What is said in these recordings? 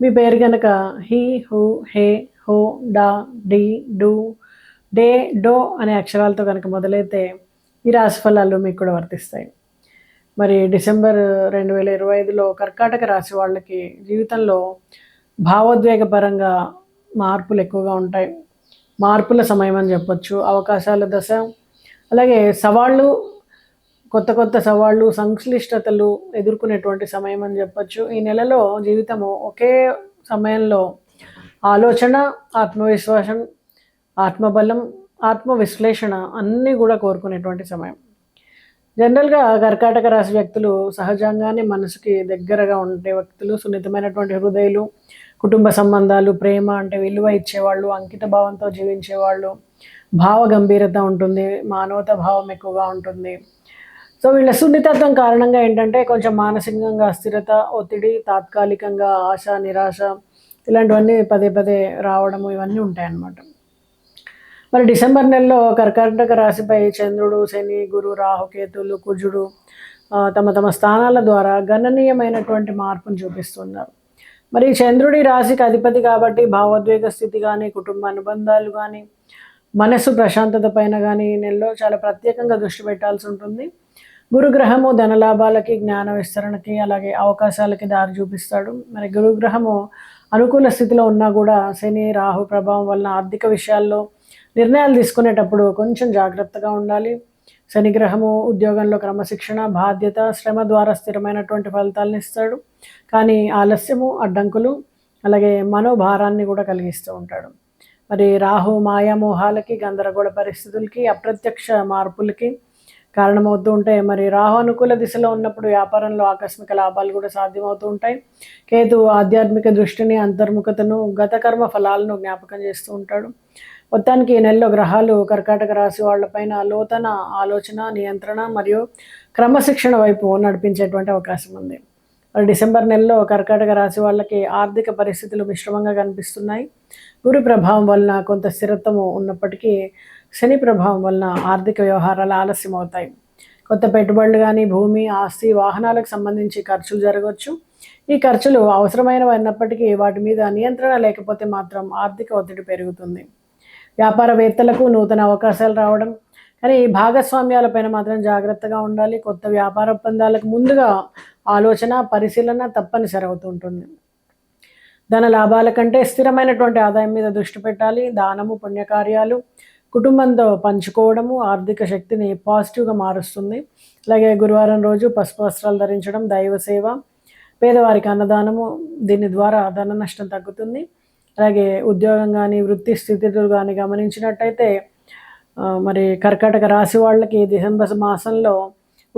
మీ పేరు గనక he, who, హే, హో, డా, డి, డు, డే, డో అనే అక్షరాలతో కనుక మొదలైతే ఈ రాశి ఫలాలు మీకు కూడా వర్తిస్తాయి. మరి డిసెంబర్ 2025లో కర్కాటక రాశి వాళ్ళకి జీవితంలో భావోద్వేగపరంగా మార్పులు ఎక్కువగా ఉంటాయి. మార్పుల సమయం అని చెప్పొచ్చు. అవకాశాల దశ, అలాగే సవాళ్ళు, కొత్త కొత్త సవాళ్ళు, సంక్లిష్టతలు ఎదుర్కొనేటువంటి సమయం అని చెప్పొచ్చు. ఈ నెలలో జీవితము ఒకే సమయంలో ఆలోచన, ఆత్మవిశ్వాసం, ఆత్మబలం, ఆత్మవిశ్లేషణ అన్నీ కూడా కోరుకునేటువంటి సమయం. జనరల్గా కర్కాటక రాశి వ్యక్తులు సహజంగానే మనసుకి దగ్గరగా ఉండే వ్యక్తులు, సున్నితమైనటువంటి హృదయాలు, కుటుంబ సంబంధాలు, ప్రేమ అంటే విలువ ఇచ్చేవాళ్ళు, అంకిత భావంతో జీవించేవాళ్ళు, భావ గంభీరత ఉంటుంది, మానవతా భావం ఎక్కువగా ఉంటుంది. సో వీళ్ళ సున్నితత్వం కారణంగా ఏంటంటే కొంచెం మానసికంగా అస్థిరత, ఒత్తిడి, తాత్కాలికంగా ఆశ, నిరాశ ఇలాంటివన్నీ పదే పదే రావడము ఇవన్నీ ఉంటాయన్నమాట. మరి డిసెంబర్ నెలలో కర్కాటక రాశిపై చంద్రుడు, శని, గురు, రాహుకేతులు, కుజుడు తమ తమ స్థానాల ద్వారా గణనీయమైనటువంటి మార్పును చూపిస్తున్నారు. మరి చంద్రుడి రాశికి అధిపతి కాబట్టి భావోద్వేగ స్థితి కానీ, కుటుంబ అనుబంధాలు కానీ, మనస్సు ప్రశాంతత పైన కానీ ఈ నెలలో చాలా ప్రత్యేకంగా దృష్టి పెట్టాల్సి ఉంటుంది. గురుగ్రహము ధనలాభాలకి, జ్ఞాన విస్తరణకి, అలాగే అవకాశాలకి దారి చూపిస్తాడు. మరి గురుగ్రహము అనుకూల స్థితిలో ఉన్నా కూడా శని, రాహు ప్రభావం వలన ఆర్థిక విషయాల్లో నిర్ణయాలు తీసుకునేటప్పుడు కొంచెం జాగ్రత్తగా ఉండాలి. శనిగ్రహము ఉద్యోగంలో క్రమశిక్షణ, బాధ్యత, శ్రమ ద్వారా స్థిరమైనటువంటి ఫలితాలను ఇస్తాడు. కానీ ఆలస్యము, అడ్డంకులు, అలాగే మనోభారాన్ని కూడా కలిగిస్తూ ఉంటాడు. మరి రాహు మాయామోహాలకి, గందరగోళ పరిస్థితులకి, అప్రత్యక్ష మార్పులకి కారణమవుతూ ఉంటాయి. మరి రాహు అనుకూల దిశలో ఉన్నప్పుడు వ్యాపారంలో ఆకస్మిక లాభాలు కూడా సాధ్యమవుతూ ఉంటాయి. కేతు ఆధ్యాత్మిక దృష్టిని, అంతర్ముఖతను, గత కర్మ ఫలాలను జ్ఞాపకం చేస్తూ ఉంటాడు. మొత్తానికి ఈ నెలలో గ్రహాలు కర్కాటక రాశి వాళ్ళపైన లోతన ఆలోచన, నియంత్రణ మరియు క్రమశిక్షణ వైపు నడిపించేటువంటి అవకాశం ఉంది. మరి డిసెంబర్ నెలలో కర్కాటక రాశి వాళ్ళకి ఆర్థిక పరిస్థితులు మిశ్రమంగా కనిపిస్తున్నాయి. గురు ప్రభావం వలన కొంత స్థిరత్వము ఉన్నప్పటికీ శని ప్రభావం వలన ఆర్థిక వ్యవహారాలు ఆలస్యం అవుతాయి. కొత్త పెట్టుబడులు కానీ, భూమి, ఆస్తి, వాహనాలకు సంబంధించి ఖర్చులు జరగవచ్చు. ఈ ఖర్చులు అవసరమైనవి అయినప్పటికీ వాటి మీద నియంత్రణ లేకపోతే మాత్రం ఆర్థిక ఒత్తిడి పెరుగుతుంది. వ్యాపారవేత్తలకు నూతన అవకాశాలు రావడం, కానీ భాగస్వామ్యాలపైన మాత్రం జాగ్రత్తగా ఉండాలి. కొత్త వ్యాపార ఒప్పందాలకు ముందుగా ఆలోచన, పరిశీలన తప్పనిసరి అవుతుంటుంది. ధన లాభాల కంటే స్థిరమైనటువంటి ఆదాయం మీద దృష్టి పెట్టాలి. దానము, పుణ్యకార్యాలు, కుటుంబంతో పంచుకోవడము ఆర్థిక శక్తిని పాజిటివ్గా మారుస్తుంది. అలాగే గురువారం రోజు పసుపు వస్త్రాలు ధరించడం, దైవ సేవ, పేదవారికి అన్నదానము, దీని ద్వారా ధన నష్టం తగ్గుతుంది. అలాగే ఉద్యోగం కానీ, వృత్తి స్థితిగతులు కానీ గమనించినట్టయితే మరి కర్కాటక రాశి వాళ్ళకి డిసెంబర్ మాసంలో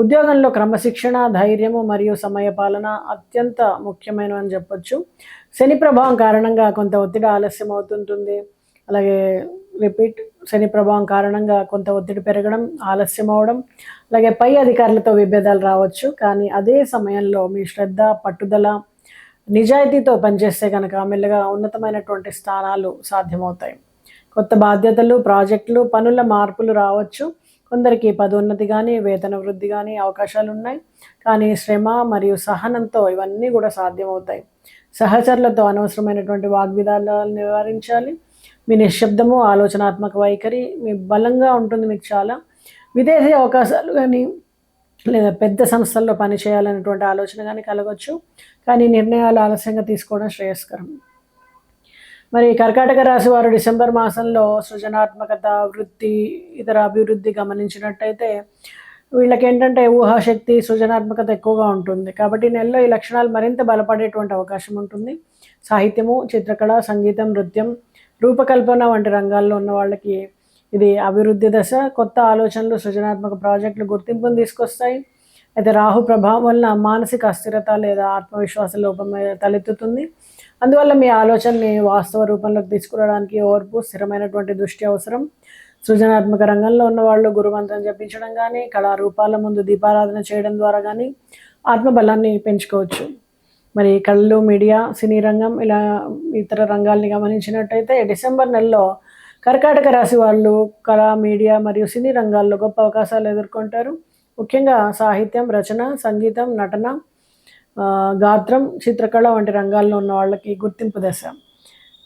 ఉద్యోగంలో క్రమశిక్షణ, ధైర్యము మరియు సమయపాలన అత్యంత ముఖ్యమైనవని చెప్పొచ్చు. శని ప్రభావం కారణంగా కొంత ఒత్తిడి ఆలస్యం అవుతుంటుంది. అలాగే శని ప్రభావం కారణంగా కొంత ఒత్తిడి పెరగడం, ఆలస్యం అవడం, అలాగే పై అధికారులతో విభేదాలు రావచ్చు. కానీ అదే సమయంలో మీ శ్రద్ధ, పట్టుదల, నిజాయితీతో పనిచేస్తే కనుక మెల్లగా ఉన్నతమైనటువంటి స్థానాలు సాధ్యమవుతాయి. కొత్త బాధ్యతలు, ప్రాజెక్టులు, పనుల మార్పులు రావచ్చు. కొందరికి పదోన్నతి కానీ, వేతన వృద్ధి కానీ అవకాశాలు ఉన్నాయి. కానీ శ్రమ మరియు సహనంతో ఇవన్నీ కూడా సాధ్యమవుతాయి. సహచరులతో అనవసరమైనటువంటి వాగ్వివాదాలను నివారించాలి. మీ నిశ్శబ్దము, ఆలోచనాత్మక వైఖరి మీ బలంగా ఉంటుంది. మీకు చాలా విదేశీ అవకాశాలు కానీ, లేదా పెద్ద సంస్థల్లో పనిచేయాలనేటువంటి ఆలోచన కానీ కలగవచ్చు. కానీ నిర్ణయాలు ఆలస్యంగా తీసుకోవడం శ్రేయస్కరం. మరి కర్కాటక రాశి వారు డిసెంబర్ మాసంలో సృజనాత్మకత, వృత్తి, ఇతర అభివృద్ధి గమనించినట్టయితే వీళ్ళకి ఏంటంటే ఊహాశక్తి, సృజనాత్మకత ఎక్కువగా ఉంటుంది. కాబట్టి నెలలో ఈ లక్షణాలు మరింత బలపడేటువంటి అవకాశం ఉంటుంది. సాహిత్యము, చిత్రకళ, సంగీతం, నృత్యం, రూపకల్పన వంటి రంగాల్లో ఉన్న వాళ్ళకి ఇది అభివృద్ధి దశ. కొత్త ఆలోచనలు, సృజనాత్మక ప్రాజెక్టులు గుర్తింపును తీసుకొస్తాయి. అయితే రాహు ప్రభావం వలన మానసిక అస్థిరత లేదా ఆత్మవిశ్వాస లోపం తలెత్తుతుంది. అందువల్ల మీ ఆలోచనని వాస్తవ రూపంలోకి తీసుకురావడానికి ఓర్పు, స్థిరమైనటువంటి దృష్టి అవసరం. సృజనాత్మక రంగంలో ఉన్న వాళ్ళు గురుమంత్రం జపించడం కానీ, కళారూపాల ముందు దీపారాధన చేయడం ద్వారా కానీ ఆత్మబలాన్ని పెంచుకోవచ్చు. మరి కళలు, మీడియా, సినీ రంగం ఇలా ఇతర రంగాల్ని గమనించినట్టయితే డిసెంబర్ నెలలో కర్కాటక రాశి వాళ్ళు కళ, మీడియా మరియు సినీ రంగాల్లో గొప్ప అవకాశాలు ఎదుర్కొంటారు. ముఖ్యంగా సాహిత్యం, రచన, సంగీతం, నటన, గాత్రం, చిత్రకళ వంటి రంగాల్లో ఉన్న వాళ్ళకి గుర్తింపు దశ.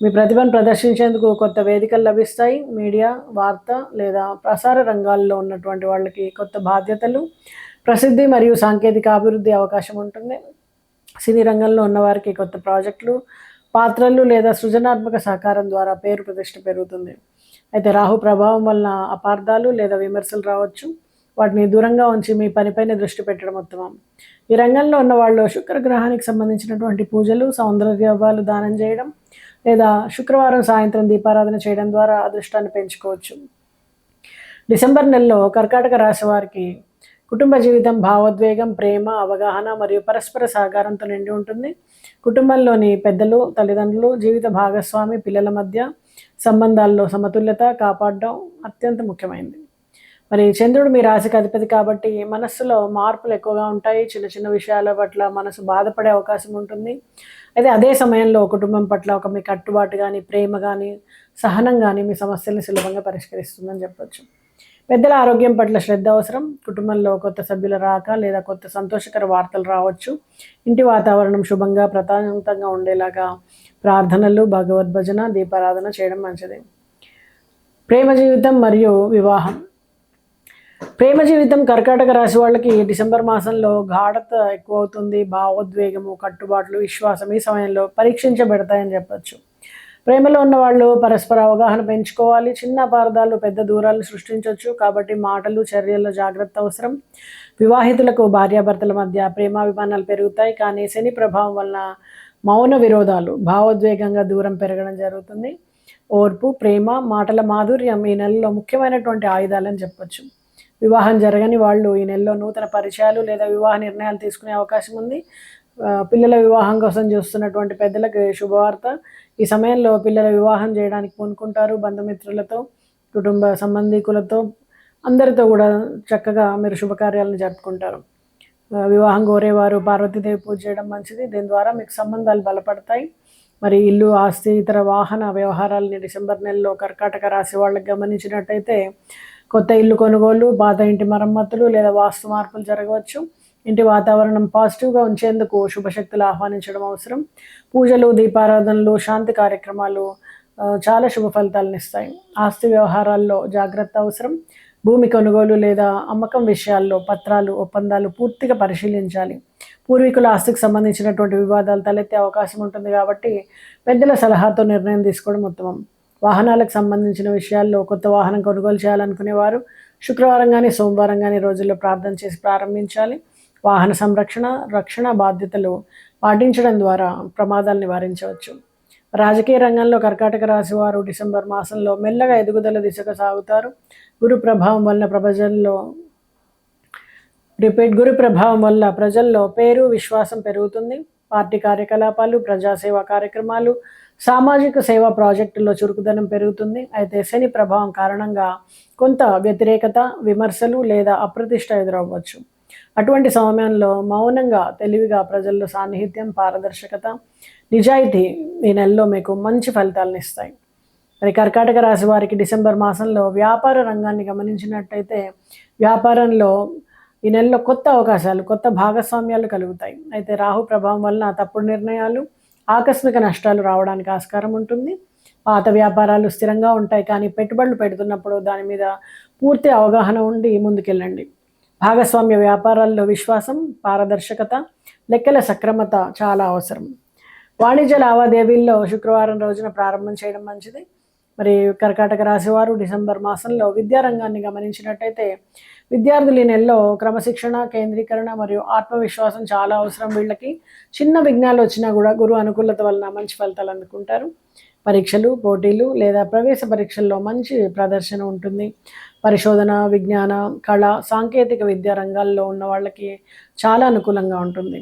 మీ ప్రతిభను ప్రదర్శించేందుకు కొత్త వేదికలు లభిస్తాయి. మీడియా, వార్త లేదా ప్రసార రంగాల్లో ఉన్నటువంటి వాళ్ళకి కొత్త బాధ్యతలు, ప్రసిద్ధి మరియు సాంకేతిక అభివృద్ధి అవకాశం ఉంటుంది. సినీ రంగంలో ఉన్నవారికి కొత్త ప్రాజెక్టులు, పాత్రలు లేదా సృజనాత్మక సహకారం ద్వారా పేరు ప్రతిష్ట పెరుగుతుంది. అయితే రాహు ప్రభావం వలన అపార్థాలు లేదా విమర్శలు రావచ్చు. వాటిని దూరంగా ఉంచి మీ పనిపైన దృష్టి పెట్టడం ఉత్తమం. ఈ రంగంలో ఉన్న వాళ్ళు శుక్రగ్రహానికి సంబంధించినటువంటి పూజలు, సౌందర్యవాలు దానం చేయడం లేదా శుక్రవారం సాయంత్రం దీపారాధన చేయడం ద్వారా అదృష్టాన్ని పెంచుకోవచ్చు. డిసెంబర్ నెలలో కర్కాటక రాశి వారికి కుటుంబ జీవితం భావోద్వేగం, ప్రేమ, అవగాహన మరియు పరస్పర సహకారంతో నిండి ఉంటుంది. కుటుంబంలోని పెద్దలు, తల్లిదండ్రులు, జీవిత భాగస్వామి, పిల్లల మధ్య సంబంధాల్లో సమతుల్యత కాపాడడం అత్యంత ముఖ్యమైనది. మరి చంద్రుడు మీ రాశికి అధిపతి కాబట్టి మనస్సులో మార్పులు ఎక్కువగా ఉంటాయి. చిన్న చిన్న విషయాల పట్ల మనసు బాధపడే అవకాశం ఉంటుంది. అయితే అదే సమయంలో కుటుంబం పట్ల ఒక మీ కట్టుబాటు కానీ, ప్రేమ కానీ, సహనం కానీ మీ సమస్యల్ని సులభంగా పరిష్కరిస్తుందని చెప్పొచ్చు. పెద్దల ఆరోగ్యం పట్ల శ్రద్ధ అవసరం. కుటుంబంలో కొత్త సభ్యుల రాక లేదా కొత్త సంతోషకర వార్తలు రావచ్చు. ఇంటి వాతావరణం శుభంగా ప్రశాంతంగా ఉండేలాగా ప్రార్థనలు, భగవద్భజన, దీపారాధన చేయడం మంచిది. ప్రేమ జీవితం మరియు వివాహం. ప్రేమ జీవితం కర్కాటక రాశి వాళ్ళకి డిసెంబర్ మాసంలో గాఢత ఎక్కువ అవుతుంది. భావోద్వేగము, కట్టుబాట్లు, విశ్వాసం ఈ సమయంలో పరీక్షించబెడతాయని చెప్పచ్చు. ప్రేమలో ఉన్న వాళ్ళు పరస్పర అవగాహన పెంచుకోవాలి. చిన్న అపార్థాలు పెద్ద దూరాలు సృష్టించవచ్చు. కాబట్టి మాటలు, చర్యల్లో జాగ్రత్త అవసరం. వివాహితులకు భార్యాభర్తల మధ్య ప్రేమాభిమానాలు పెరుగుతాయి. కానీ శని ప్రభావం వలన మౌన విరోధాలు, భావోద్వేగంగా దూరం పెరగడం జరుగుతుంది. ఓర్పు, ప్రేమ, మాటల మాధుర్యం ఈ నెలలో ముఖ్యమైనటువంటి ఆయుధాలని చెప్పచ్చు. వివాహం జరగని వాళ్ళు ఈ నెలలో నూతన పరిచయాలు లేదా వివాహ నిర్ణయాలు తీసుకునే అవకాశం ఉంది. పిల్లల వివాహం కోసం చూస్తున్నటువంటి పెద్దలకు శుభవార్త. ఈ సమయంలో పిల్లల వివాహం చేయడానికి పూనుకుంటారు. బంధుమిత్రులతో, కుటుంబ సంబంధికులతో అందరితో కూడా చక్కగా మీరు శుభకార్యాలను జరుపుకుంటారు. వివాహం కోరేవారు పార్వతీదేవి పూజ చేయడం మంచిది. దీని ద్వారా మీకు సంబంధాలు బలపడతాయి. మరి ఇల్లు, ఆస్తి, ఇతర వాహన వ్యవహారాలని డిసెంబర్ నెలలో కర్కాటక రాశి వాళ్ళకి గమనించినట్టయితే కొత్త ఇల్లు కొనుగోలు, పాత ఇంటి మరమ్మతులు లేదా వాస్తు మార్పులు జరగవచ్చు. ఇంటి వాతావరణం పాజిటివ్గా ఉంచేందుకు శుభశక్తులు ఆహ్వానించడం అవసరం. పూజలు, దీపారాధనలు, శాంతి కార్యక్రమాలు చాలా శుభ ఫలితాలను ఇస్తాయి. ఆస్తి వ్యవహారాల్లో జాగ్రత్త అవసరం. భూమి కొనుగోలు లేదా అమ్మకం విషయాల్లో పత్రాలు, ఒప్పందాలు పూర్తిగా పరిశీలించాలి. పూర్వీకుల ఆస్తికి సంబంధించినటువంటి వివాదాలు తలెత్తే అవకాశం ఉంటుంది కాబట్టి పెద్దల సలహాతో నిర్ణయం తీసుకోవడం ఉత్తమం. వాహనాలకు సంబంధించిన విషయాల్లో కొత్త వాహనం కొనుగోలు చేయాలనుకునేవారు శుక్రవారం కానీ, సోమవారం కానీ రోజుల్లో ప్రార్థన చేసి ప్రారంభించాలి. వాహన సంరక్షణ, రక్షణ బాధ్యతలు పాటించడం ద్వారా ప్రమాదాలు నివారించవచ్చు. రాజకీయ రంగంలో కర్కాటక రాశి వారు డిసెంబర్ మాసంలో మెల్లగా ఎదుగుదల దిశగా సాగుతారు. గురు ప్రభావం వల్ల ప్రజల్లో పేరు, విశ్వాసం పెరుగుతుంది. పార్టీ కార్యకలాపాలు, ప్రజాసేవా కార్యక్రమాలు, సామాజిక సేవా ప్రాజెక్టుల్లో చురుకుదనం పెరుగుతుంది. అయితే శని ప్రభావం కారణంగా కొంత వ్యతిరేకత, విమర్శలు లేదా అప్రతిష్ట ఎదురవ్వచ్చు. అటువంటి సమయంలో మౌనంగా, తెలివిగా ప్రజల్లో సాన్నిహిత్యం, పారదర్శకత, నిజాయితీ ఈ నెలలో మీకు మంచి ఫలితాలను ఇస్తాయి. మరి కర్కాటక రాశి వారికి డిసెంబర్ మాసంలో వ్యాపార రంగాన్ని గమనించినట్టయితే వ్యాపారంలో ఈ నెలలో కొత్త అవకాశాలు, కొత్త భాగస్వామ్యాలు కలుగుతాయి. అయితే రాహు ప్రభావం వలన తప్పుడు నిర్ణయాలు, ఆకస్మిక నష్టాలు రావడానికి ఆస్కారం ఉంటుంది. పాత వ్యాపారాలు స్థిరంగా ఉంటాయి, కానీ పెట్టుబడులు పెడుతున్నప్పుడు దాని మీద పూర్తి అవగాహన ఉండి ముందుకెళ్ళండి. భాగస్వామ్య వ్యాపారాల్లో విశ్వాసం, పారదర్శకత, లెక్కల సక్రమత చాలా అవసరం. వాణిజ్య లావాదేవీల్లో శుక్రవారం రోజున ప్రారంభం చేయడం మంచిది. మరి కర్కాటక రాశి వారు డిసెంబర్ మాసంలో విద్యారంగాన్ని గమనించినట్టయితే విద్యార్థులు ఈ నెలలో క్రమశిక్షణ, కేంద్రీకరణ మరియు ఆత్మవిశ్వాసం చాలా అవసరం. వీళ్ళకి చిన్న విఘ్నాలు వచ్చినా కూడా గురు అనుకూలత వలన మంచి ఫలితాలు అందుకుంటారు. పరీక్షలు, పోటీలు లేదా ప్రవేశ పరీక్షల్లో మంచి ప్రదర్శన ఉంటుంది. పరిశోధన, విజ్ఞాన, కళ, సాంకేతిక విద్యా రంగాల్లో ఉన్న వాళ్ళకి చాలా అనుకూలంగా ఉంటుంది.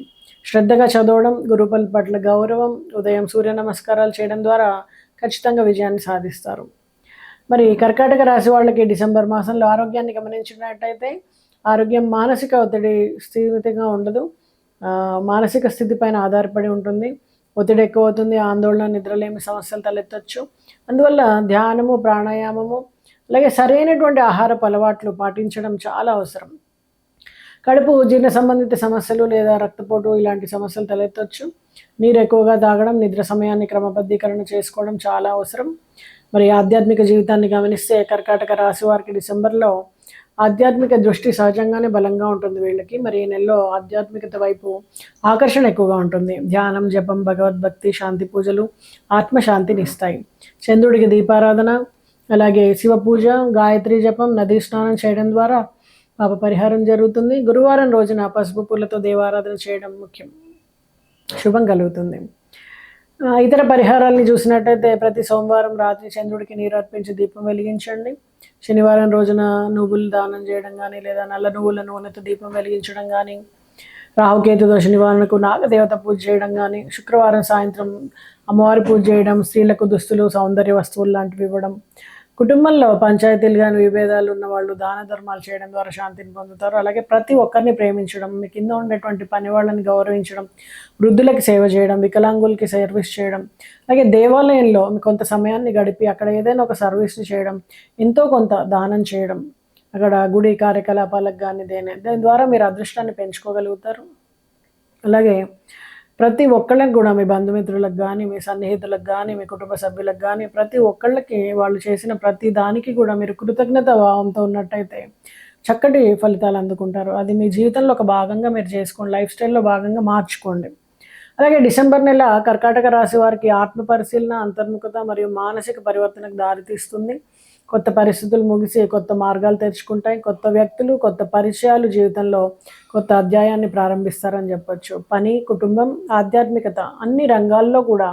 శ్రద్ధగా చదవడం, గురువుల పట్ల గౌరవం, ఉదయం సూర్య నమస్కారాలు చేయడం ద్వారా ఖచ్చితంగా విజయాన్ని సాధిస్తారు. మరి కర్కాటక రాశి వాళ్ళకి డిసెంబర్ మాసంలో ఆరోగ్యాన్ని గమనించినట్టయితే ఆరోగ్యం మానసిక ఒత్తిడి స్థితిగా ఉండదు. మానసిక స్థితి పైన ఆధారపడి ఉంటుంది. ఒత్తిడి ఎక్కువ అవుతుంది, ఆందోళన, నిద్రలేమి సమస్యలు తలెత్తవచ్చు. అందువల్ల ధ్యానము, ప్రాణాయామము అలాగే సరైనటువంటి ఆహారపు అలవాట్లు పాటించడం చాలా అవసరం. కడుపు జీర్ణ సంబంధిత సమస్యలు లేదా రక్తపోటు ఇలాంటి సమస్యలు తలెత్తవచ్చు. నీరు ఎక్కువగా తాగడం, నిద్ర సమయాన్ని క్రమబద్ధీకరణ చేసుకోవడం చాలా అవసరం. మరి ఆధ్యాత్మిక జీవితాన్ని గమనిస్తే కర్కాటక రాశి వారికి డిసెంబర్లో ఆధ్యాత్మిక దృష్టి సహజంగానే బలంగా ఉంటుంది వీళ్ళకి. మరి ఈ నెలలో ఆధ్యాత్మికత వైపు ఆకర్షణ ఎక్కువగా ఉంటుంది. ధ్యానం, జపం, భగవద్భక్తి, శాంతి పూజలు ఆత్మశాంతిని ఇస్తాయి. చంద్రుడికి దీపారాధన, అలాగే శివ పూజ, గాయత్రి జపం, నదీ స్నానం చేయడం ద్వారా పాప పరిహారం జరుగుతుంది. గురువారం రోజున పసుపు పూలతో దేవారాధన చేయడం ముఖ్యం, శుభం కలుగుతుంది. ఇతర పరిహారాలని చూసినట్టయితే ప్రతి సోమవారం రాత్రి చంద్రుడికి నీరు అర్పించి దీపం వెలిగించండి. శనివారం రోజున నువ్వులు దానం చేయడం కానీ లేదా నల్ల నువ్వుల నూనెతో దీపం వెలిగించడం కానీ, రాహుకేతు దోష నివారణకు నాగదేవత పూజ చేయడం కానీ, శుక్రవారం సాయంత్రం అమ్మవారి పూజ చేయడం, స్త్రీలకు దుస్తులు, సౌందర్య వస్తువులు లాంటివి ఇవ్వడం, కుటుంబంలో పంచాయతీలు కానీ విభేదాలు ఉన్న వాళ్ళు దాన ధర్మాలు చేయడం ద్వారా శాంతిని పొందుతారు. అలాగే ప్రతి ఒక్కరిని ప్రేమించడం, మీ కింద ఉండేటువంటి పని వాళ్ళని గౌరవించడం, వృద్ధులకి సేవ చేయడం, వికలాంగులకి సర్వీస్ చేయడం, అలాగే దేవాలయంలో మీ కొంత సమయాన్ని గడిపి అక్కడ ఏదైనా ఒక సర్వీస్ని చేయడం, ఎంతో కొంత దానం చేయడం, అక్కడ గుడి కార్యకలాపాలకు కానీ దాని ద్వారా మీరు అదృష్టాన్ని పెంచుకోగలుగుతారు. అలాగే ప్రతి ఒక్కళ్ళకి కూడా మీ బంధుమిత్రులకు కానీ, మీ సన్నిహితులకు కానీ, మీ కుటుంబ సభ్యులకు కానీ ప్రతి ఒక్కళ్ళకి వాళ్ళు చేసిన ప్రతి దానికి కూడా మీరు కృతజ్ఞత భావంతో ఉన్నట్టయితే చక్కటి ఫలితాలు అందుకుంటారు. అది మీ జీవితంలో ఒక భాగంగా మీరు చేసుకోండి, లైఫ్ స్టైల్లో భాగంగా మార్చుకోండి. అలాగే డిసెంబర్ నెల కర్కాటక రాశి వారికి ఆత్మ పరిశీలన, అంతర్ముఖత మరియు మానసిక పరివర్తనకు దారితీస్తుంది. కొత్త పరిస్థితులు ముగిసి కొత్త మార్గాలు తెరుచుకుంటాయి. కొత్త వ్యక్తులు, కొత్త పరిచయాలు జీవితంలో కొత్త అధ్యాయాన్ని ప్రారంభిస్తారని చెప్పొచ్చు. పని, కుటుంబం, ఆధ్యాత్మికత అన్ని రంగాల్లో కూడా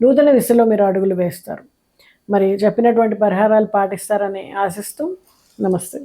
నూతన దిశలో మీరు అడుగులు వేస్తారు. మరి చెప్పినటువంటి పరిహారాలు పాటిస్తారని ఆశిస్తూ నమస్తే.